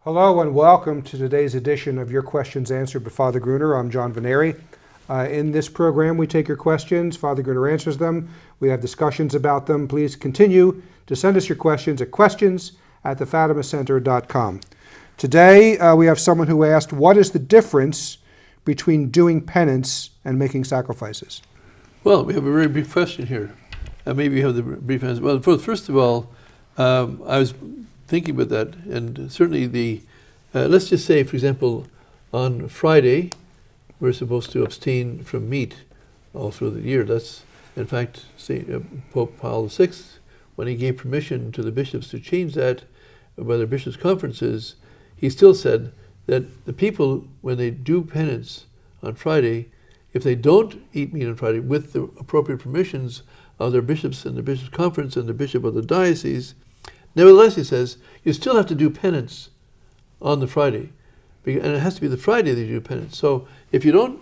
Hello and welcome to today's edition of Your Questions Answered by Father Gruner. I'm John Veneri. In this program, we take your questions. Father Gruner answers them. We have discussions about them. Please continue to send us your questions at questions@thefatimacenter.com. Today, we have someone who asked, what is the difference between doing penance and making sacrifices? Well, we have a very brief question here. Maybe you have the brief answer. Well, first of all, I was thinking about that, and certainly let's just say, for example, on Friday, we're supposed to abstain from meat all through the year. That's, in fact, Pope Paul VI, when he gave permission to the bishops to change that by their bishops' conferences, he still said that the people, when they do penance on Friday, if they don't eat meat on Friday with the appropriate permissions of their bishops and the bishops' conference and the bishop of the diocese, nevertheless, he says, you still have to do penance on the Friday. And it has to be the Friday that you do penance. So if you don't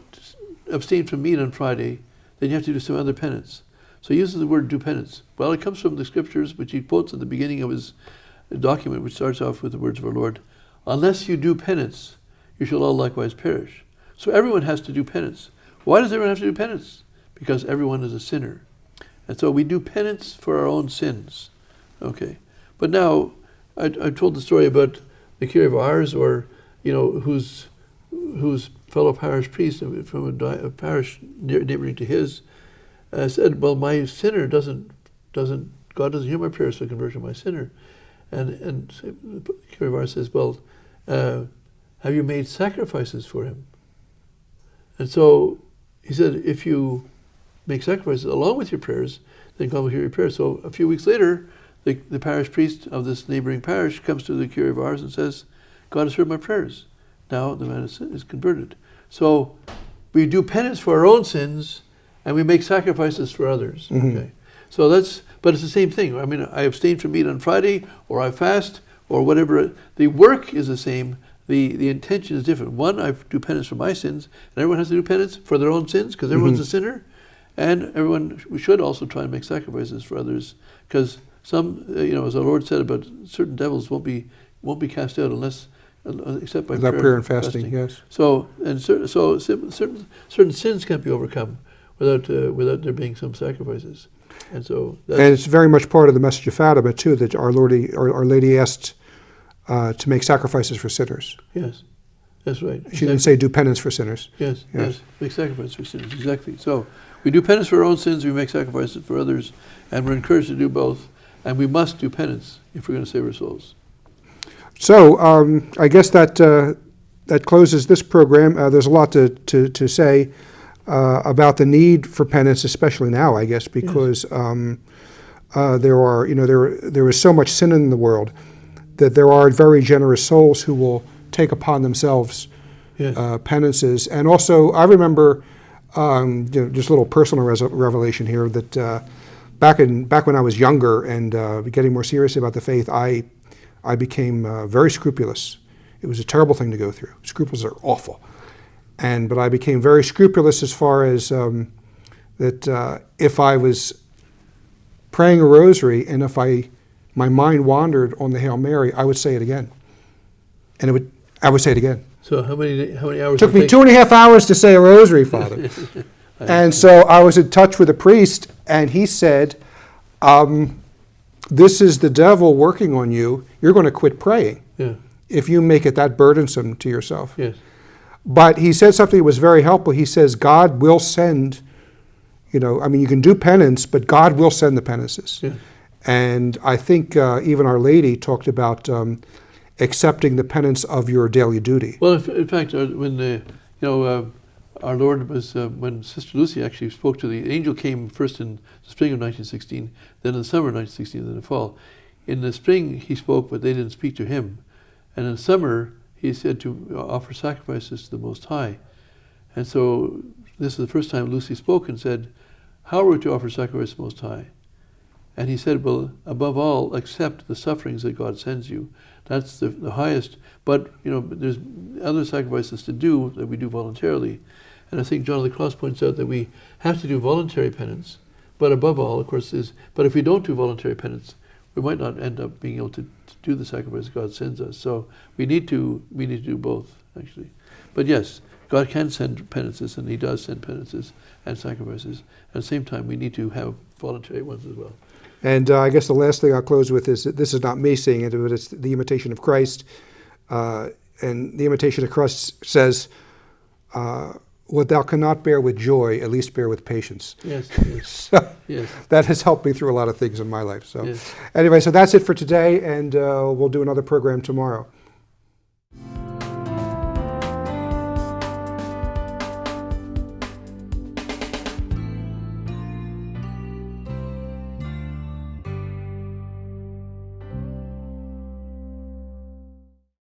abstain from meat on Friday, then you have to do some other penance. So he uses the word do penance. Well, it comes from the scriptures, which he quotes at the beginning of his document, which starts off with the words of our Lord. Unless you do penance, you shall all likewise perish. So everyone has to do penance. Why does everyone have to do penance? Because everyone is a sinner. And so we do penance for our own sins. Okay. But now, I told the story about the Curé of Ars, or whose fellow parish priest from a parish neighboring to his said, "Well, my sinner God doesn't hear my prayers for conversion of my sinner," and the Curé of Ars says, "Well, have you made sacrifices for him?" And so he said, "If you make sacrifices along with your prayers, then God will hear your prayers." So a few weeks later, the parish priest of this neighboring parish comes to the Curé of Ars and says, "God has heard my prayers. Now the man is converted." So we do penance for our own sins, and we make sacrifices for others. Mm-hmm. Okay. So but it's the same thing. I mean, I abstain from meat on Friday, or I fast, or whatever. The work is the same. The intention is different. One, I do penance for my sins, and everyone has to do penance for their own sins, because everyone's a sinner. And we should also try and make sacrifices for others, because some, as our Lord said about certain devils won't be cast out except by prayer and fasting. Yes. So certain sins can't be overcome without there being some sacrifices, and so. And it's very much part of the message of Fatima too, that Our Lady asked to make sacrifices for sinners. Yes, that's right. She didn't say do penance for sinners. Yes, make sacrifices for sinners. Exactly. So we do penance for our own sins. We make sacrifices for others, and we're encouraged to do both. And we must do penance if we're going to save our souls. So I guess that closes this program. There's a lot to say about the need for penance, especially now, I guess, because there is so much sin in the world that there are very generous souls who will take upon themselves penances. And also, I remember just a little personal revelation here that. Back when I was younger and getting more serious about the faith, I became very scrupulous. It was a terrible thing to go through. Scruples are awful, but I became very scrupulous as far as that if I was praying a rosary and if my mind wandered on the Hail Mary, I would say it again, and I would say it again. So how many hours? It took me 2.5 hours to say a rosary, Father. And so I was in touch with a priest, and he said, this is the devil working on you. You're going to quit praying if you make it that burdensome to yourself. Yes. But he said something that was very helpful. He says, God will send, you can do penance, but God will send the penances. Yeah. And I think even Our Lady talked about accepting the penance of your daily duty. Well, in fact, when our Lord was, when Sister Lucy actually spoke to the angel, came first in the spring of 1916, then in the summer of 1916, then in the fall. In the spring he spoke, but they didn't speak to him. And in the summer he said to offer sacrifices to the Most High. And so this is the first time Lucy spoke and said, how are we to offer sacrifice to the Most High? And he said, well, above all, accept the sufferings that God sends you. That's the highest. But, there's other sacrifices to do that we do voluntarily. And I think John of the Cross points out that we have to do voluntary penance. But above all, of course, but if we don't do voluntary penance, we might not end up being able to do the sacrifice God sends us. So we need to do both, actually. But yes, God can send penances, and He does send penances and sacrifices. At the same time, we need to have voluntary ones as well. And I guess the last thing I'll close with is that this is not me saying it, but it's the imitation of Christ. And the imitation of Christ says, what thou cannot bear with joy, at least bear with patience. Yes, yes. So Yes. that has helped me through a lot of things in my life. So Yes. anyway, so that's it for today, and we'll do another program tomorrow.